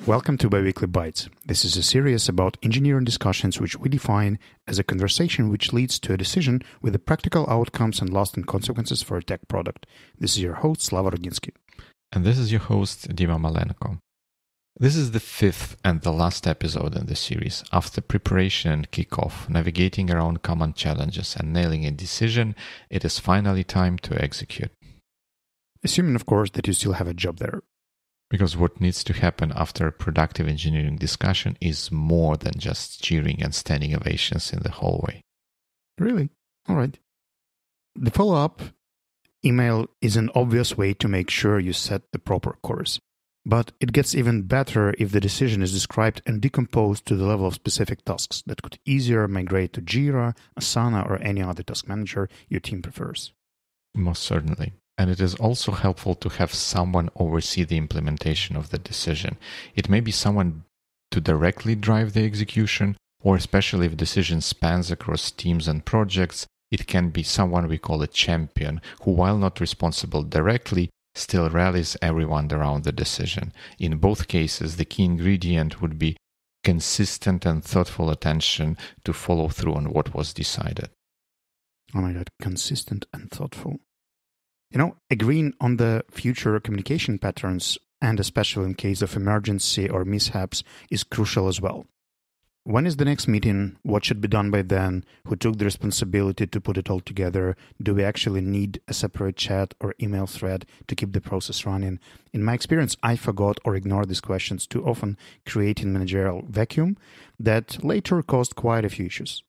Welcome to Biweekly Bites. This is a series about engineering discussions which we define as a conversation which leads to a decision with the practical outcomes and lasting consequences for a tech product. This is your host, Slava Rudinsky. And this is your host, Dima Malenko. This is the fifth and the last episode in the series. After preparation and kickoff, navigating around common challenges and nailing a decision, it is finally time to execute. Assuming, of course, that you still have a job there. Because what needs to happen after a productive engineering discussion is more than just cheering and standing ovations in the hallway. Really? All right. The follow-up email is an obvious way to make sure you set the proper course. But it gets even better if the decision is described and decomposed to the level of specific tasks that could easier migrate to Jira, Asana, or any other task manager your team prefers. Most certainly. And it is also helpful to have someone oversee the implementation of the decision. It may be someone to directly drive the execution, or especially if decision spans across teams and projects, it can be someone we call a champion, who while not responsible directly, still rallies everyone around the decision. In both cases, the key ingredient would be consistent and thoughtful attention to follow through on what was decided. Oh my God, consistent and thoughtful. You know, agreeing on the future communication patterns, and especially in case of emergency or mishaps, is crucial as well. When is the next meeting? What should be done by then? Who took the responsibility to put it all together? Do we actually need a separate chat or email thread to keep the process running? In my experience, I forgot or ignored these questions too often, creating managerial vacuum that later caused quite a few issues.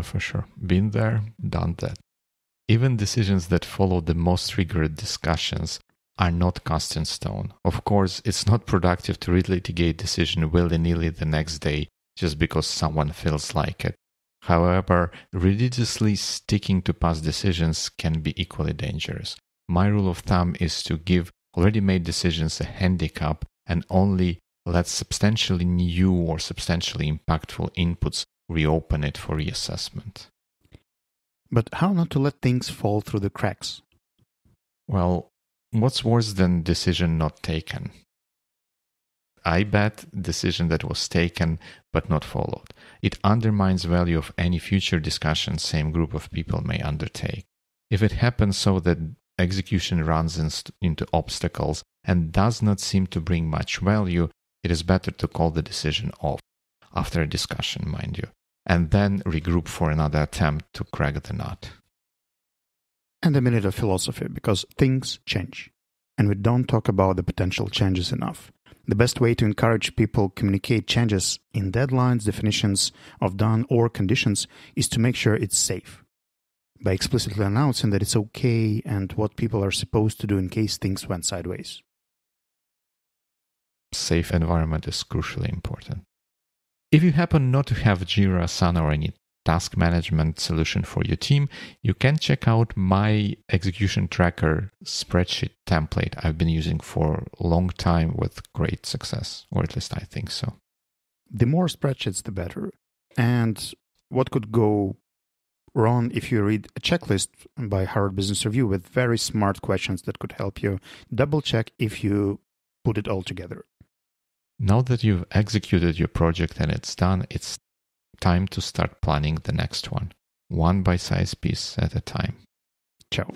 For sure. Been there, done that. Even decisions that follow the most rigorous discussions are not cast in stone. Of course, it's not productive to relitigate decision willy-nilly the next day just because someone feels like it. However, religiously sticking to past decisions can be equally dangerous. My rule of thumb is to give already made decisions a handicap and only let substantially new or substantially impactful inputs reopen it for reassessment. But how not to let things fall through the cracks? Well, what's worse than decision not taken? I bet decision that was taken but not followed. It undermines value of any future discussion same group of people may undertake. If it happens so that execution runs into obstacles and does not seem to bring much value, it is better to call the decision off, after a discussion, mind you, and then regroup for another attempt to crack the nut. And a minute of philosophy, because things change. And we don't talk about the potential changes enough. The best way to encourage people communicate changes in deadlines, definitions of done, or conditions is to make sure it's safe. By explicitly announcing that it's okay and what people are supposed to do in case things went sideways. Safe environment is crucially important. If you happen not to have Jira, Asana, or any task management solution for your team, you can check out my execution tracker spreadsheet template I've been using for a long time with great success, or at least I think so. The more spreadsheets, the better. And what could go wrong if you read a checklist by Harvard Business Review with very smart questions that could help you double check if you put it all together. Now that you've executed your project and it's done, it's time to start planning the next one, one bite-sized piece at a time. Ciao.